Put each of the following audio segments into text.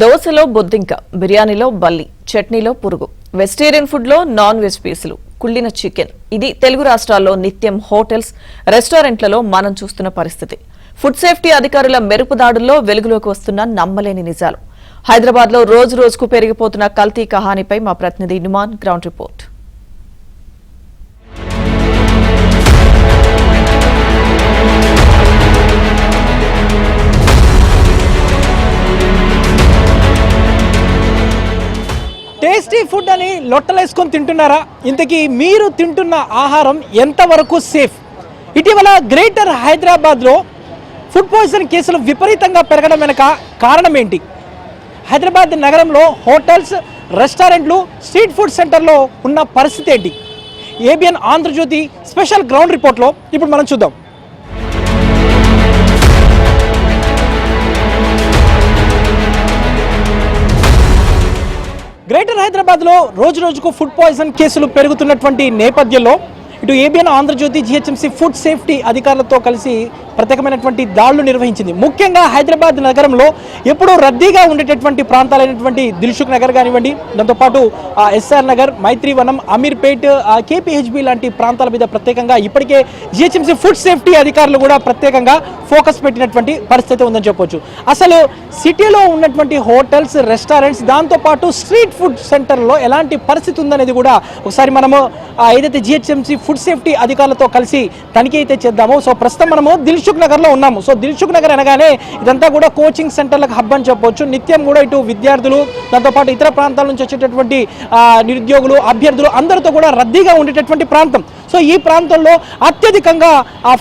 దోశలో బొద్దింక, బిర్యానీలో బల్లి, చట్నీలో పురుగు, వెజిటేరియన్ ఫుడ్ లో నాన్ వెజ్ పీసులు, కుళ్ళిన చికెన్. ఇది తెలుగు రాష్ట్రాల్లో నిత్యం హోటల్స్, రెస్టారెంట్లలో మనం చూస్తున్న పరిస్థితి. ఫుడ్ సేఫ్టీ అధికారుల మెరుపు దాడుల్లో వెలుగులోకి వస్తున్న నమ్మలేని నిజాలు. హైదరాబాద్ లో రోజు రోజుకు పెరిగిపోతున్న కల్తీ కహానీపై మా ప్రతినిధి Numan ground report. Tasty food అని లొట్టలేసుకొని తింటున్నారా? ఇంతకీ మీరు తింటున్న ఆహారం ఎంతవరకు సేఫ్? ఇటీవల గ్రేటర్ హైదరాబాద్లో ఫుడ్ పాయిజన్ కేసులు విపరీతంగా పెరగడం వెనుక కారణం ఏంటి? హైదరాబాద్ నగరంలో హోటల్స్, రెస్టారెంట్లు, స్ట్రీట్ ఫుడ్ సెంటర్లో ఉన్న పరిస్థితి ఏంటి? ఏబిఎన్ ఆంధ్రజ్యోతి స్పెషల్ గ్రౌండ్ రిపోర్ట్లో ఇప్పుడు మనం చూద్దాం. గ్రేటర్ హైదరాబాద్లో రోజు రోజుకు ఫుడ్ పాయిజన్ కేసులు పెరుగుతున్నటువంటి నేపథ్యంలో ఇటు ABN Andhrajyothi GHMC food safety అధికారులతో కలిసి ప్రత్యేకమైనటువంటి దాడులు నిర్వహించింది. ముఖ్యంగా హైదరాబాద్ నగరంలో ఎప్పుడూ రద్దీగా ఉండేటటువంటి ప్రాంతాలైనటువంటి దిల్సుఖ్ నగర్ కానివ్వండి, దాంతోపాటు ఎస్ఆర్ నగర్, మైత్రివనం, అమీర్పేట్, కేపీహెచ్బి లాంటి ప్రాంతాల మీద ప్రత్యేకంగా ఇప్పటికే జిహెచ్ఎంసీ ఫుడ్ సేఫ్టీ అధికారులు కూడా ప్రత్యేకంగా ఫోకస్ పెట్టినటువంటి పరిస్థితి ఉందని చెప్పొచ్చు. అసలు సిటీలో ఉన్నటువంటి హోటల్స్, రెస్టారెంట్స్, దాంతోపాటు స్ట్రీట్ ఫుడ్ సెంటర్లో ఎలాంటి పరిస్థితి ఉందనేది కూడా ఒకసారి మనము ఏదైతే జిహెచ్ఎంసీ ఫుడ్ సేఫ్టీ అధికారులతో కలిసి తనిఖీ అయితే చేద్దాము. సో ప్రస్తుతం మనము దిల్సుఖ్ నగర్లో ఉన్నాము. సో దిల్సుఖ్ నగర్ అనగానే ఇదంతా కూడా కోచింగ్ సెంటర్లకు హబ్ అని చెప్పొచ్చు. నిత్యం కూడా ఇటు విద్యార్థులు, దాంతోపాటు ఇతర ప్రాంతాల నుంచి వచ్చేటటువంటి నిరుద్యోగులు, అభ్యర్థులు అందరితో కూడా రద్దీగా ఉండేటటువంటి ప్రాంతం. సో ఈ ప్రాంతంలో అత్యధికంగా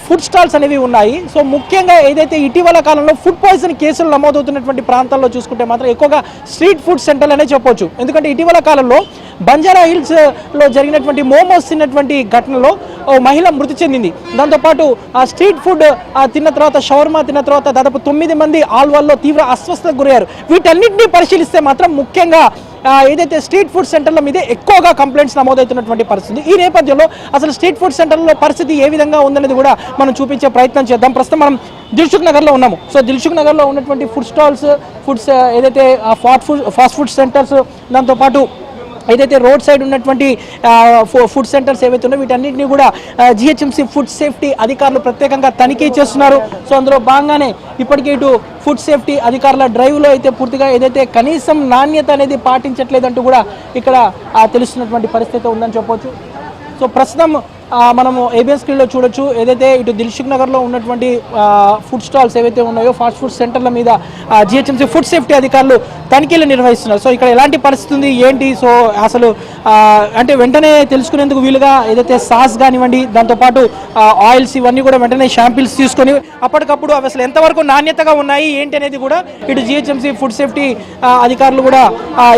ఫుడ్ స్టాల్స్ అనేవి ఉన్నాయి. సో ముఖ్యంగా ఏదైతే ఇటీవల కాలంలో ఫుడ్ పాయిజన్ కేసులు నమోదవుతున్నటువంటి ప్రాంతాల్లో చూసుకుంటే మాత్రం ఎక్కువగా స్ట్రీట్ ఫుడ్ సెంటర్లు అనే చెప్పొచ్చు. ఎందుకంటే ఇటీవల కాలంలో బంజారా హిల్స్లో జరిగినటువంటి మోమోస్ తిన్నటువంటి ఘటనలో ఓ మహిళ మృతి చెందింది. దాంతోపాటు ఆ స్ట్రీట్ ఫుడ్ తిన్న తర్వాత, షవర్మా తిన్న తర్వాత దాదాపు 9 మంది ఆల్వాల్లో తీవ్ర అస్వస్థతకు గురయ్యారు. వీటన్నింటినీ పరిశీలిస్తే మాత్రం ముఖ్యంగా ఏదైతే స్ట్రీట్ ఫుడ్ సెంటర్ల మీదే ఎక్కువగా కంప్లైంట్స్ నమోదవుతున్నటువంటి పరిస్థితి. ఈ నేపథ్యంలో అసలు స్ట్రీట్ ఫుడ్ సెంటర్లో పరిస్థితి ఏ విధంగా ఉందనేది కూడా మనం చూపించే ప్రయత్నం చేద్దాం. ప్రస్తుతం మనం దిల్సుఖ్ నగర్లో ఉన్నాము. సో దిల్సుఖ్ నగర్లో ఉన్నటువంటి ఫుడ్ స్టాల్స్, ఫుడ్స్ ఏదైతే ఫాస్ట్ ఫుడ్ సెంటర్స్, దాంతోపాటు ఏదైతే రోడ్ సైడ్ ఉన్నటువంటి ఫుడ్ సెంటర్స్ ఏవైతే ఉన్నాయో వీటన్నిటిని కూడా జిహెచ్ఎంసీ ఫుడ్ సేఫ్టీ అధికారులు ప్రత్యేకంగా తనిఖీ చేస్తున్నారు. సో అందులో భాగంగానే ఇప్పటికే ఇటు ఫుడ్ సేఫ్టీ అధికారుల డ్రైవ్లో అయితే పూర్తిగా ఏదైతే కనీసం నాణ్యత అనేది పాటించట్లేదంటూ కూడా ఇక్కడ తెలుస్తున్నటువంటి పరిస్థితి ఉందని చెప్పొచ్చు. సో ప్రస్తుతం మనము ఏబిఎన్ స్క్రీన్లో చూడొచ్చు. ఏదైతే ఇటు దిల్సుఖ్ నగర్లో ఉన్నటువంటి ఫుడ్ స్టాల్స్ ఏవైతే ఉన్నాయో, ఫాస్ట్ ఫుడ్ సెంటర్ల మీద జిహెచ్ఎంసీ ఫుడ్ సేఫ్టీ అధికారులు తనిఖీలు నిర్వహిస్తున్నారు. సో ఇక్కడ ఎలాంటి పరిస్థితి ఉంది ఏంటి, సో అసలు అంటే వెంటనే తెలుసుకునేందుకు వీలుగా ఏదైతే సాస్ కానివ్వండి, దాంతోపాటు ఆయిల్స్, ఇవన్నీ కూడా వెంటనే శాంపిల్స్ తీసుకొని అప్పటికప్పుడు అవి అసలు ఎంతవరకు నాణ్యతగా ఉన్నాయి ఏంటి అనేది కూడా ఇటు జిహెచ్ఎంసీ ఫుడ్ సేఫ్టీ అధికారులు కూడా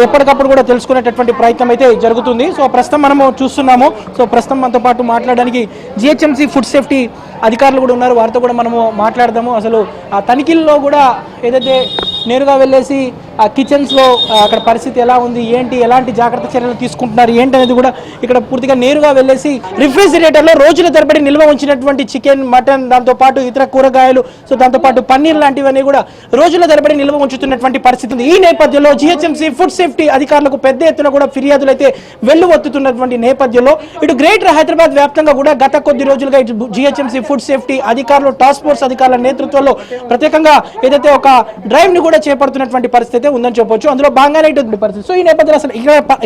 ఎప్పటికప్పుడు కూడా తెలుసుకునేటటువంటి ప్రయత్నం అయితే జరుగుతుంది. సో ప్రస్తుతం మనము చూస్తున్నాము. సో ప్రస్తుతం మనతో పాటు మాట్లాడడానికి జిహెచ్ఎంసీ ఫుడ్ సేఫ్టీ అధికారులు కూడా ఉన్నారు. వారితో కూడా మనము మాట్లాడదాము. అసలు ఆ తనిఖీల్లో కూడా ఏదైతే నేరుగా వెళ్ళేసి ఆ కిచెన్స్లో అక్కడ పరిస్థితి ఎలా ఉంది ఏంటి, ఎలాంటి జాగ్రత్త చర్యలు తీసుకుంటున్నారు ఏంటి అనేది కూడా ఇక్కడ పూర్తిగా నేరుగా వెళ్ళేసి రిఫ్రిజిరేటర్లో రోజుల తరబడి నిల్వ ఉంచినటువంటి చికెన్, మటన్, దాంతోపాటు ఇతర కూరగాయలు, సో దాంతోపాటు పన్నీర్ లాంటివన్నీ కూడా రోజుల తరబడి నిల్వ ఉంచుతున్నటువంటి పరిస్థితి ఉంది. ఈ నేపథ్యంలో జిహెచ్ఎంసీ ఫుడ్ సేఫ్టీ అధికారులకు పెద్ద ఎత్తున కూడా ఫిర్యాదులు అయితే వెల్లువెత్తుతున్నటువంటి నేపథ్యంలో ఇటు గ్రేటర్ హైదరాబాద్ వ్యాప్తంగా కూడా గత కొద్ది రోజులుగా ఇటు జిహెచ్ఎంసీ ఫుడ్ సేఫ్టీ అధికారులు, టాస్క్ ఫోర్స్ అధికారుల నేతృత్వంలో ప్రత్యేకంగా ఏదైతే ఒక డ్రైవ్ ని కూడా చేపడుతున్నటువంటి పరిస్థితి ఉందని చెప్పొచ్చు. అందులో భాగంగానే ఇటువంటి పరిస్థితి. సో ఈ నేపథ్యంలో అసలు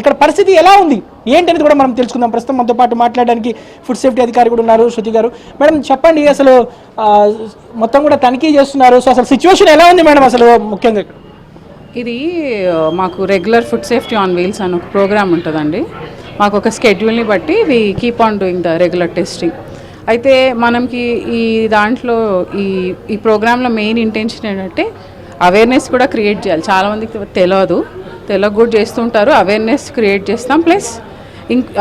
ఇక్కడ పరిస్థితి ఎలా ఉంది ఏంటనేది కూడా మనం తెలుసుకుందాం. ప్రస్తుతం మనతో పాటు మాట్లాడడానికి ఫుడ్ సేఫ్టీ అధికారి కూడా ఉన్నారు, శృతి గారు. మేడం చెప్పండి, అసలు మొత్తం కూడా తనిఖీ చేస్తున్నారు. సో అసలు సిచ్యువేషన్ ఎలా ఉంది మేడం అసలు ముఖ్యంగా? ఇది మాకు regular food safety on wheels అని ఒక ప్రోగ్రామ్ ఉంటుందండి. మాకు ఒక స్కెడ్యూల్ని బట్టి we keep on doing the regular testing. అయితే మనకి ఈ దాంట్లో ఈ ప్రోగ్రాంలో మెయిన్ ఇంటెన్షన్ ఏంటంటే అవేర్నెస్ కూడా క్రియేట్ చేయాలి. చాలామందికి తెలియక కూడా చేస్తుంటారు. అవేర్నెస్ క్రియేట్ చేస్తాం. ప్లస్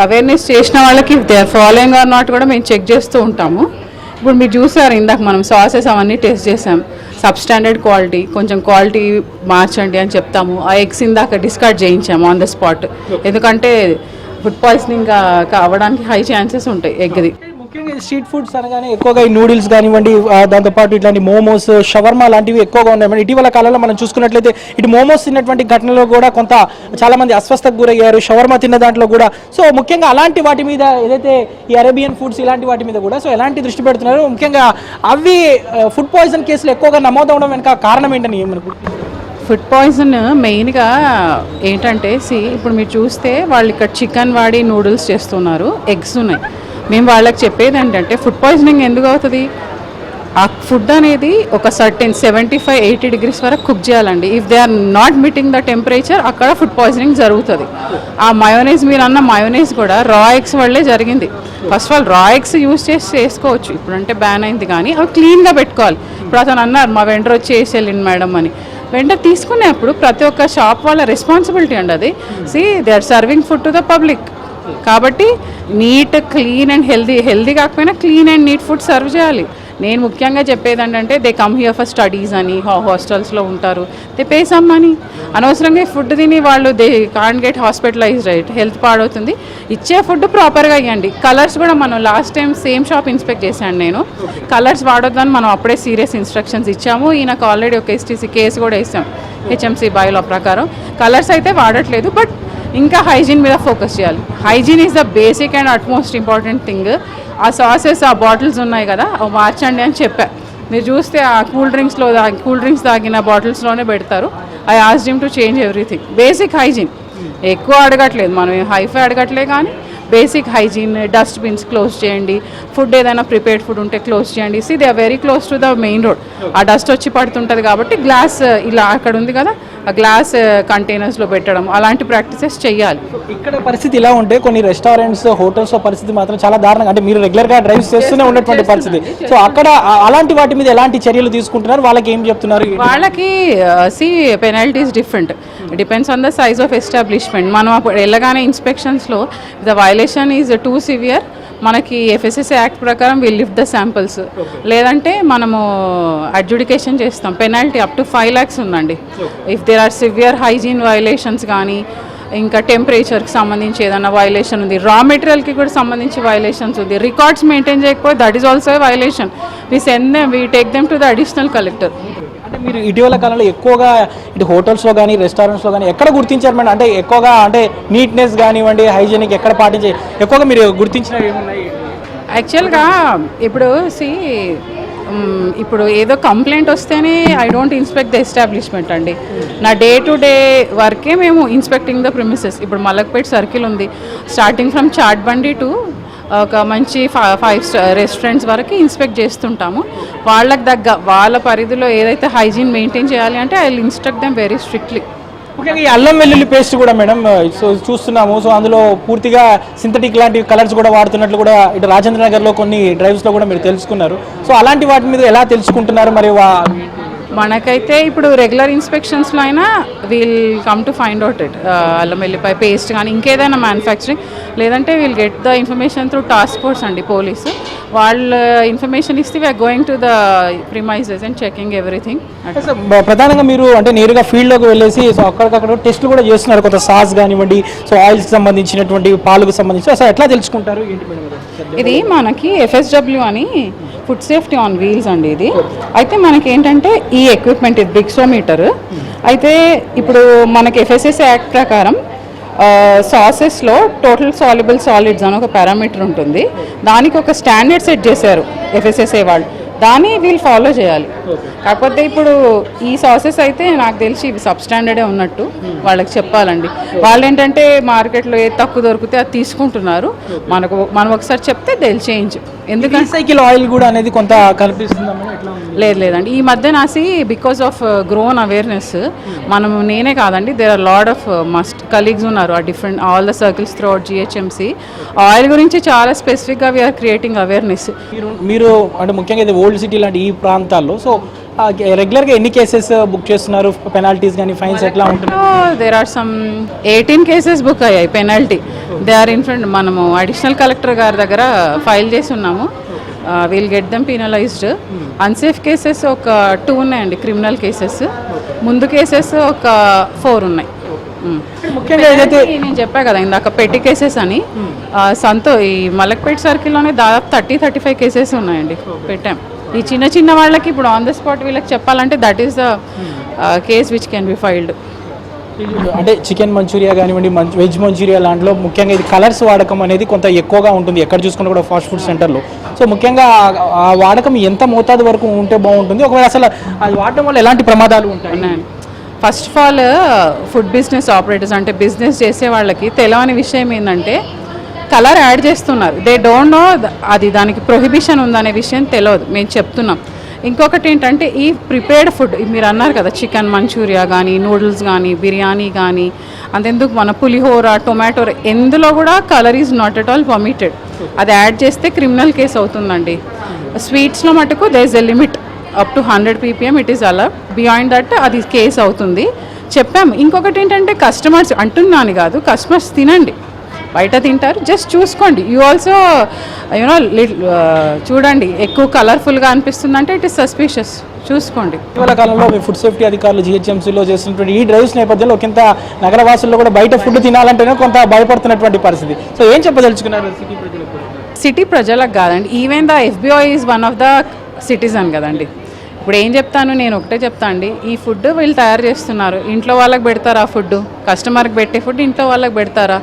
అవేర్నెస్ చేసిన వాళ్ళకి they are following or not కూడా మేము చెక్ చేస్తూ ఉంటాము. ఇప్పుడు మీరు చూసారు, ఇందాక మనం సాసెస్ అవన్నీ టెస్ట్ చేసాం. సబ్స్టాండర్డ్ క్వాలిటీ, కొంచెం క్వాలిటీ మార్చండి అని చెప్తాము. ఆ ఎగ్స్ ఇందాక డిస్కార్డ్ చేయించాము ఆన్ ద స్పాట్. ఎందుకంటే ఫుడ్ పాయిజనింగ్ అవ్వడానికి హై ఛాన్సెస్ ఉంటాయి ఎగ్ది. ముఖ్యంగా స్ట్రీట్ ఫుడ్స్ అనగానే ఎక్కువగా ఈ నూడిల్స్ కానివ్వండి, దాంతోపాటు ఇట్లాంటి మోమోస్, షవర్మా లాంటివి ఎక్కువగా ఉన్నాయి. ఇటీవల కాలంలో మనం చూసుకున్నట్లయితే ఇటు మోమోస్ తిన్నటువంటి ఘటనలో కూడా చాలా మంది అస్వస్థకు గురయ్యారు, షవర్మా తిన్న దాంట్లో కూడా. సో ముఖ్యంగా అలాంటి వాటి మీద ఏదైతే ఈ అరేబియన్ ఫుడ్స్ ఇలాంటి వాటి మీద కూడా సో ఎలాంటి దృష్టి పెడుతున్నారు, ముఖ్యంగా అవి ఫుడ్ పాయిజన్ కేసులు ఎక్కువగా నమోదవడం వెనక కారణం ఏంటని ఏమనుకుంటున్నారు? ఫుడ్ పాయిజన్ మెయిన్గా ఏంటంటే ఇప్పుడు మీరు చూస్తే వాళ్ళు ఇక్కడ చికెన్ వాడి నూడిల్స్ చేస్తున్నారు, ఎగ్స్ ఉన్నాయి. మేము వాళ్ళకి చెప్పేది ఏంటంటే ఫుడ్ పాయిజనింగ్ ఎందుకు అవుతుంది, ఆ ఫుడ్ అనేది ఒక సర్టెన్ 75-80 degrees వరకు కుక్ చేయాలండి. If they are not meeting the temperature అక్కడ ఫుడ్ పాయిజనింగ్ జరుగుతుంది. ఆ మయోనైజ్ మీరు అన్న మయోనైజ్ కూడా రా ఎగ్స్ వల్లే జరిగింది. ఫస్ట్ ఆఫ్ ఆల్ రా ఎగ్స్ యూజ్ చేసి చేసుకోవచ్చు, ఇప్పుడంటే బ్యాన్ అయింది, కానీ అవి క్లీన్గా పెట్టుకోవాలి. ఇప్పుడు అతను అన్నారు మా వెండర్ వచ్చి వేసి వెళ్ళింది మేడం అని. వెండర్ తీసుకునేప్పుడు ప్రతి ఒక్క షాప్ వాళ్ళ రెస్పాన్సిబిలిటీ అండి అది. They are serving food to the public. కాబట్టి నీట్, క్లీన్ అండ్ హెల్దీ కాకపోయినా clean and neat food serve చేయాలి. నేను ముఖ్యంగా చెప్పేది ఏంటంటే they come here for studies అని హాస్టల్స్లో ఉంటారు, దే పే సమ్ మనీ. అనవసరంగా ఫుడ్ తిని వాళ్ళు they can't get hospitalize, right, health పాడవుతుంది. ఇచ్చే ఫుడ్ ప్రాపర్గా ఇవ్వండి. కలర్స్ కూడా మనం last time same shop inspect చేశాను నేను, కలర్స్ వాడొద్దని మనం అప్పుడే సీరియస్ ఇన్స్ట్రక్షన్స్ ఇచ్చాము. ఈయనకు ఆల్రెడీ ఒక ఎస్టీసీ కేసు కూడా వేసాం హెచ్ఎంసీ బైలా ప్రకారం. కలర్స్ అయితే వాడట్లేదు, బట్ ఇంకా హైజీన్ మీద ఫోకస్ చేయాలి. Hygiene is the basic and utmost important thing. ఆ సాసెస్, ఆ బాటిల్స్ ఉన్నాయి కదా అవి మార్చండి అని చెప్పా. మీరు చూస్తే ఆ కూల్ డ్రింక్స్ తాగిన బాటిల్స్లోనే పెడతారు. I asked him to change everything. Basic hygiene ఎక్కువ అడగట్లేదు, మనం హైఫై అడగట్లేదు, కానీ బేసిక్ హైజీన్. డస్ట్బిన్స్ క్లోజ్ చేయండి, ఫుడ్ ఏదైనా ప్రిపేర్డ్ ఫుడ్ ఉంటే క్లోజ్ చేయండి. They are very close to the main road. ఆ డస్ట్ వచ్చి పడుతుంటుంది కాబట్టి గ్లాస్ ఇలా అక్కడ ఉంది కదా ఆ గ్లాస్ కంటైనర్స్లో పెట్టడం, అలాంటి ప్రాక్టీసెస్ చేయాలి. ఇక్కడ పరిస్థితి ఇలా ఉంటే కొన్ని రెస్టారెంట్స్, హోటల్స్ పరిస్థితి మాత్రం చాలా దారుణంగా, అంటే మీరు రెగ్యులర్గా డ్రైవ్ చేస్తూనే ఉన్నటువంటి పరిస్థితి. సో అక్కడ అలాంటి వాటి మీద ఎలాంటి చర్యలు తీసుకుంటున్నారు, వాళ్ళకి ఏం చెప్తున్నారు? వాళ్ళకి penalties different, depends on the size of establishment. మనం అప్పుడు వెళ్ళగానే ఇన్స్పెక్షన్స్లో the violation is too severe, మనకి ఎఫ్ఎస్ఎస్ఏ యాక్ట్ ప్రకారం విల్ లిఫ్ట్ ద శాంపిల్స్, లేదంటే మనము అడ్జుడికేషన్ చేస్తాం. పెనాల్టీ అప్ టు 5 lakhs ఉందండి if there are severe hygiene violations. కానీ ఇంకా టెంపరేచర్కి సంబంధించి ఏదైనా వైలేషన్ ఉంది, రా మెటీరియల్కి కూడా సంబంధించి వైలేషన్స్ ఉంది, రికార్డ్స్ మెయింటైన్ చేయకపోతే that is also violation. We take them to the additional collector. అంటే మీరు ఇటీవల కాలంలో ఎక్కువగా ఇటు హోటల్స్లో కానీ రెస్టారెంట్స్లో కానీ ఎక్కడ గుర్తించారు మేడం? అంటే ఎక్కువగా అంటే నీట్నెస్ కానివ్వండి, హైజీనిక్ ఎక్కడ పాటించే ఎక్కువగా మీరు గుర్తించినవి ఏమున్నాయి? యాక్చువల్గా ఇప్పుడు ఏదో కంప్లైంట్ వస్తేనే I don't inspect the establishment అండి. నా డే టు డే వర్కే మేము ఇన్స్పెక్టింగ్ ద ప్రిమిసెస్. ఇప్పుడు మలక్పేట్ సర్కిల్ ఉంది, స్టార్టింగ్ ఫ్రమ్ చాట్బండి టు ఒక మంచి 5 star రెస్టారెంట్స్ వరకు ఇన్స్పెక్ట్ చేస్తుంటాము. వాళ్ళ పరిధిలో ఏదైతే హైజీన్ మెయింటైన్ చేయాలి అంటే I will instruct them very strictly. ముఖ్యంగా ఈ అల్లం వెల్లుల్లి పేస్ట్ కూడా మేడం సో చూస్తున్నాము. సో అందులో పూర్తిగా సింథటిక్ లాంటి కలర్స్ కూడా వాడుతున్నట్లు కూడా ఇటు రాజేంద్ర నగర్లో కొన్ని డ్రైవ్స్లో కూడా మీరు తెలుసుకున్నారు. సో అలాంటి వాటి మీద ఎలా తెలుసుకుంటున్నారు? మరి మనకైతే ఇప్పుడు రెగ్యులర్ ఇన్స్పెక్షన్స్లో అయినా we'll come to find out it, అల్లం వెల్లిపాయ పేస్ట్ కానీ ఇంకేదైనా మ్యానుఫ్యాక్చరింగ్, లేదంటే we'll get the information through task force అండి, పోలీసు వాళ్ళ ఇన్ఫర్మేషన్ ఇస్తే we're going to the premises and checking everything. ప్రధానంగా మీరు అంటే నేరుగా ఫీల్డ్లోకి వెళ్ళేసి సో అక్కడికక్కడ టెస్టులు కూడా చేస్తున్నారు, కొంత సాస్ కానివ్వండి, సో ఆయిల్స్కి సంబంధించినటువంటి, పాలకు సంబంధించి అసలు ఎట్లా తెలుసుకుంటారు? ఇది మనకి ఎఫ్ఎస్డబ్ల్యూ అని ఫుడ్ సేఫ్టీ ఆన్ వీల్స్ అండి ఇది. అయితే మనకి ఏంటంటే ఈ ఎక్విప్మెంట్ ఇది బ్రిక్సోమీటర్. అయితే ఇప్పుడు మనకి ఎఫ్ఎస్ఎస్ఏ యాక్ట్ ప్రకారం సాసెస్లో టోటల్ సాల్యుబుల్ సాలిడ్స్ అని ఒక పారామీటర్ ఉంటుంది, దానికి ఒక స్టాండర్డ్ సెట్ చేశారు ఎఫ్ఎస్ఎస్ఏ వాళ్ళు, దాన్ని వీళ్ళు ఫాలో చేయాలి. కాకపోతే ఇప్పుడు ఈ సాసెస్ అయితే నాకు తెలిసి ఇవి సబ్స్టాండర్డే ఉన్నట్టు వాళ్ళకి చెప్పాలండి. వాళ్ళు ఏంటంటే మార్కెట్లో ఏది తక్కువ దొరికితే అది తీసుకుంటున్నారు. మనం ఒకసారి చెప్తే థెల్ చేంజ్. ఎందుకంటే సైకిల్ ఆయిల్ కూడా అనేది కొంత కనిపిస్తుంది. లేదండి ఈ మధ్య నాసి బికాస్ ఆఫ్ గ్రోన్ అవేర్నెస్, నేనే కాదండి, there are lot of must colleagues ఉన్నారు ఆ different all the circles throughout GHMC. Oil గురించి చాలా స్పెసిఫిక్గా వీఆర్ క్రియేటింగ్ అవేర్నెస్. మీరు అంటే ముఖ్యంగా ఇది ఓల్డ్ సిటీ లాంటి ఈ ప్రాంతాల్లో సో రెగ్యులర్గా ఎన్ని కేసెస్ బుక్ చేస్తున్నారు? పెనాల్టీస్ కానీ ఫైన్స్ ఎట్లా ఉంటుంది? There are some 18 cases book అయ్యాయి penalty. They are in front, మనము అడిషనల్ కలెక్టర్ గారి దగ్గర ఫైల్ చేసి ఉన్నాము. Will get them penalized. Unsafe cases ఒక 2 ఉన్నాయండి, క్రిమినల్ కేసెస్. ముందు కేసెస్ ఒక 4 ఉన్నాయి. ముఖ్యంగా ఏదైతే నేను చెప్పా కదా ఇందాక పెట్టి కేసెస్ అని ఈ మలక్పేట్ సర్కిల్లోనే దాదాపు 30-35 కేసెస్ ఉన్నాయండి పెట్టాం. ఈ చిన్న చిన్న వాళ్ళకి ఇప్పుడు ఆన్ ద స్పాట్ వీళ్ళకి చెప్పాలంటే that is the case which can be filed. అంటే చికెన్ మంచూరియా కానివ్వండి, వెజ్ మంచూరియా లాంటిలో ముఖ్యంగా ఇది కలర్స్ వాడకం అనేది కొంత ఎక్కువగా ఉంటుంది ఎక్కడ చూసుకున్నా కూడా ఫాస్ట్ ఫుడ్ సెంటర్లో. సో ముఖ్యంగా ఆ వాడకం ఎంత మోతాదు వరకు ఉంటే బాగుంటుంది, ఒకవేళ అసలు అది వాడటం వల్ల ఎలాంటి ప్రమాదాలు ఉంటాయి? First of all food business operators అంటే బిజినెస్ చేసే వాళ్ళకి తెలియని విషయం ఏంటంటే కలర్ యాడ్ చేస్తున్నారు. దే డోంట్ నో అది దానికి ప్రొహిబిషన్ ఉందనే విషయం తెలియదు, మేము చెప్తున్నాం. ఇంకొకటి ఏంటంటే ఈ ప్రిపేర్డ్ ఫుడ్ మీరు అన్నారు కదా చికెన్ మంచూరియా కానీ, నూడిల్స్ కానీ, బిర్యానీ కానీ, అంతెందుకు మన పులిహోర, టొమాటో, ఎందులో కూడా colour is not at all permitted. అది యాడ్ చేస్తే క్రిమినల్ కేసు అవుతుందండి. స్వీట్స్లో మటుకు they is a limit up to 100 ppm it is allowed. Beyond that అది కేసు అవుతుంది చెప్పాము. ఇంకొకటి ఏంటంటే కస్టమర్స్ అంటున్నాను కాదు, కస్టమర్స్ తినండి, బయట తింటారు, జస్ట్ చూసుకోండి. యూ ఆల్సో యూనో చూడండి ఎక్కువ కలర్ఫుల్గా అనిపిస్తుందంటే ఇట్ ఈస్ సస్పిషియస్, చూసుకోండి. ఇటీవల కాలంలో మీ ఫుడ్ సేఫ్టీ అధికారులు జిహెచ్ఎంసీలో చేస్తున్నటువంటి ఈ డ్రైవ్స్ నేపథ్యంలో కొంత నగరవాసుల్లో కూడా బయట ఫుడ్ తినాలంటేనే కొంత భయపడుతున్నటువంటి పరిస్థితి. సో ఏం చెప్పదలుచుకున్నారు సిటీ ప్రజలకు? సిటీ ప్రజలకు కాదండి, even the FBO is one of the citizen కదండి. ఇప్పుడు ఏం చెప్తాను, నేను ఒకటే చెప్తా అండి, ఈ ఫుడ్ వీళ్ళు తయారు చేస్తున్నారు, ఇంట్లో వాళ్ళకి పెడతారా ఫుడ్? కస్టమర్కి పెట్టే ఫుడ్ ఇంట్లో వాళ్ళకి పెడతారా?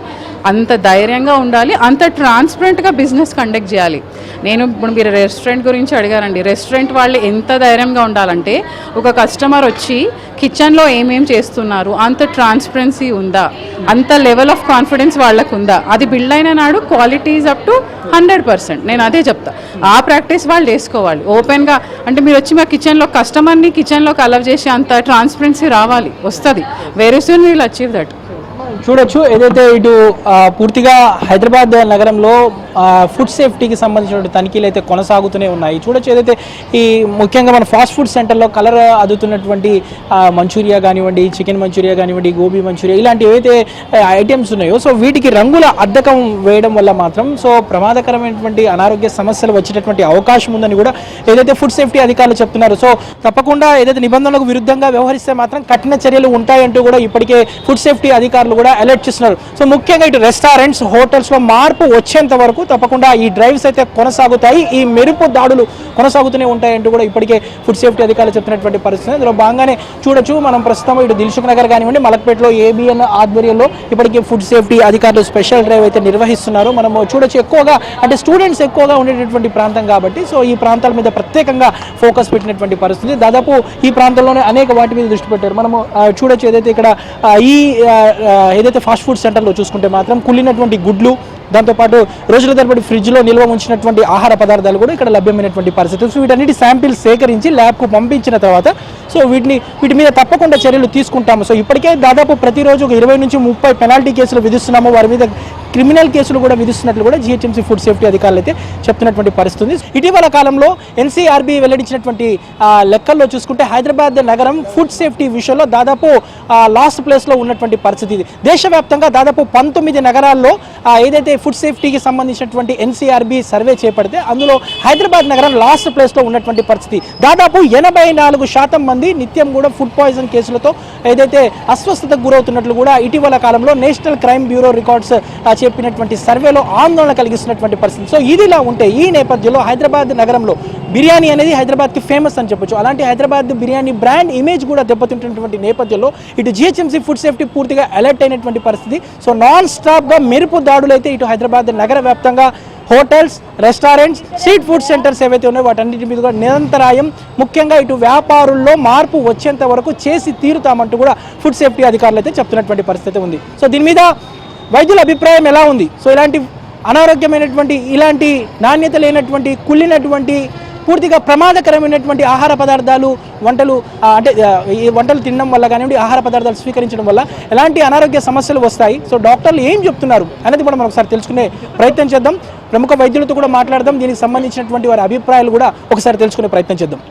అంత ధైర్యంగా ఉండాలి, అంత ట్రాన్స్పరెంట్గా బిజినెస్ కండక్ట్ చేయాలి. నేను ఇప్పుడు మీరు రెస్టారెంట్ గురించి అడిగారండి, రెస్టారెంట్ వాళ్ళు ఎంత ధైర్యంగా ఉండాలంటే ఒక కస్టమర్ వచ్చి కిచెన్లో ఏమేం చేస్తున్నారు అంత ట్రాన్స్పరెన్సీ ఉందా, అంత లెవెల్ ఆఫ్ కాన్ఫిడెన్స్ వాళ్ళకు ఉందా, అది బిల్డ్ అయిన నాడు క్వాలిటీ ఈజ్ అప్ టు 100%. నేను అదే చెప్తా, ఆ ప్రాక్టీస్ వాళ్ళు చేసుకోవాలి ఓపెన్గా. అంటే మీరు వచ్చి మా కిచెన్లో కస్టమర్ని కిచెన్లోకి అలవ్ చేసి అంత ట్రాన్స్పరెన్సీ రావాలి, వస్తుంది. Very soon will achieve that. చూడొచ్చు ఏదైతే ఇటు పూర్తిగా హైదరాబాద్ నగరంలో ఫుడ్ సేఫ్టీకి సంబంధించిన తనిఖీలు అయితే కొనసాగుతూనే ఉన్నాయి. చూడొచ్చు ఏదైతే ఈ ముఖ్యంగా మన ఫాస్ట్ ఫుడ్ సెంటర్లో కలర్ అద్దుతున్నటువంటి మంచూరియా కానివ్వండి, చికెన్ మంచూరియా కానివ్వండి, గోబీ మంచూరియా ఇలాంటి ఏవైతే ఐటమ్స్ ఉన్నాయో సో వీటికి రంగుల అద్దకం వేయడం వల్ల మాత్రం సో ప్రమాదకరమైనటువంటి అనారోగ్య సమస్యలు వచ్చేటటువంటి అవకాశం ఉందని కూడా ఏదైతే ఫుడ్ సేఫ్టీ అధికారులు చెప్తున్నారు. సో తప్పకుండా ఏదైతే నిబంధనలకు విరుద్ధంగా వ్యవహరిస్తే మాత్రం కఠిన చర్యలు ఉంటాయంటూ కూడా ఇప్పటికే ఫుడ్ సేఫ్టీ అధికారులు కూడా అలర్ట్ చేస్తున్నారు. సో ముఖ్యంగా ఇటు రెస్టారెంట్స్, హోటల్స్లో మార్పు వచ్చేంత వరకు తప్పకుండా ఈ డ్రైవ్స్ అయితే కొనసాగుతాయి, ఈ మెరుపు దాడులు కొనసాగుతూనే ఉంటాయంటూ కూడా ఇప్పటికే ఫుడ్ సేఫ్టీ అధికారులు చెప్తున్నటువంటి పరిస్థితి. అందులో భాగంగానే చూడొచ్చు మనం ప్రస్తుతం ఇటు దిల్సుఖ్ నగర్ కానివ్వండి, మలక్పేటలో ABN ఆధ్వర్యంలో ఇప్పటికే ఫుడ్ సేఫ్టీ అధికారులు స్పెషల్ డ్రైవ్ అయితే నిర్వహిస్తున్నారు. మనం చూడొచ్చు ఎక్కువగా అంటే స్టూడెంట్స్ ఎక్కువగా ఉండేటటువంటి ప్రాంతం కాబట్టి సో ఈ ప్రాంతాల మీద ప్రత్యేకంగా ఫోకస్ పెట్టినటువంటి పరిస్థితి. దాదాపు ఈ ప్రాంతంలోనే అనేక వాటి మీద దృష్టి పెట్టారు. మనము చూడొచ్చు ఏదైతే ఇక్కడ ఏదైతే ఫాస్ట్ ఫుడ్ సెంటర్లో చూసుకుంటే మాత్రం కుళ్ళినటువంటి గుడ్లు, దాంతోపాటు రోజుల తరబడి ఫ్రిడ్జ్లో నిల్వ ఉంచినటువంటి ఆహార పదార్థాలు కూడా ఇక్కడ లభ్యమైనటువంటి పరిస్థితి. సో వీటన్నిటి శాంపిల్స్ సేకరించి ల్యాబ్కు పంపించిన తర్వాత సో వీటి మీద తప్పకుండా చర్యలు తీసుకుంటాము. సో ఇప్పటికే దాదాపు ప్రతిరోజు 20 నుంచి 30 పెనాల్టీ కేసులు విధిస్తున్నాము, వారి మీద క్రిమినల్ కేసులు కూడా విధిస్తున్నట్లు కూడా GHMC ఫుడ్ సేఫ్టీ అధికారులు అయితే చెప్తున్నటువంటి పరిస్థితి. ఇటీవల కాలంలో NCRB వెల్లడించినటువంటి లెక్కల్లో చూసుకుంటే హైదరాబాద్ నగరం ఫుడ్ సేఫ్టీ విషయంలో దాదాపు లాస్ట్ ప్లేస్లో ఉన్నటువంటి పరిస్థితి. దేశవ్యాప్తంగా దాదాపు 19 నగరాల్లో ఏదైతే ఫుడ్ సేఫ్టీకి సంబంధించినటువంటి NCRB సర్వే చేపడితే అందులో హైదరాబాద్ నగరం లాస్ట్ ప్లేస్లో ఉన్నటువంటి పరిస్థితి. దాదాపు 84% మంది నిత్యం కూడా ఫుడ్ పాయిజన్ కేసులతో ఏదైతే అస్వస్థతకు గురవుతున్నట్లు కూడా ఇటీవల కాలంలో నేషనల్ క్రైమ్ బ్యూరో రికార్డ్స్ చెప్పినటువంటి సర్వేలో ఆందోళన కలిగిస్తున్నటువంటి పరిస్థితి. సో ఇదిలా ఉంటే ఈ నేపథ్యంలో హైదరాబాద్ నగరంలో బిర్యానీ అనేది హైదరాబాద్కి ఫేమస్ అని చెప్పొచ్చు. అలాంటి హైదరాబాద్ బిర్యానీ బ్రాండ్ ఇమేజ్ కూడా దెబ్బతింటున్నటువంటి నేపథ్యంలో ఇటు GHMC ఫుడ్ సేఫ్టీ పూర్తిగా అలర్ట్ అయినటువంటి పరిస్థితి. సో నాన్ స్టాప్గా మెరుపు దాడులు అయితే ఇటు హైదరాబాద్ నగర వ్యాప్తంగా hotels, restaurants, street food centres ఏవైతే ఉన్నాయో వాటన్నిటి మీద కూడా నిరంతరాయం ముఖ్యంగా ఇటు వ్యాపారుల్లో మార్పు వచ్చేంత వరకు చేసి తీరుతామంటూ కూడా ఫుడ్ సేఫ్టీ అధికారులు అయితే చెప్తున్నటువంటి పరిస్థితి ఉంది. సో దీని మీద వైద్యుల అభిప్రాయం ఎలా ఉంది? సో ఇలాంటి అనారోగ్యమైనటువంటి ఇలాంటి నాణ్యత లేనటువంటి కుళ్ళినటువంటి పూర్తిగా ప్రమాదకరమైనటువంటి ఆహార పదార్థాలు అంటే ఈ వంటలు తినడం వల్ల కానివ్వండి, ఆహార పదార్థాలు స్వీకరించడం వల్ల ఎలాంటి అనారోగ్య సమస్యలు వస్తాయి, సో డాక్టర్లు ఏం చెప్తున్నారు అనేది కూడా మనం ఒకసారి తెలుసుకునే ప్రయత్నం చేద్దాం. ప్రముఖ వైద్యులతో కూడా మాట్లాడదాం, దీనికి సంబంధించినటువంటి వారి అభిప్రాయాలు కూడా ఒకసారి తెలుసుకునే ప్రయత్నం చేద్దాం.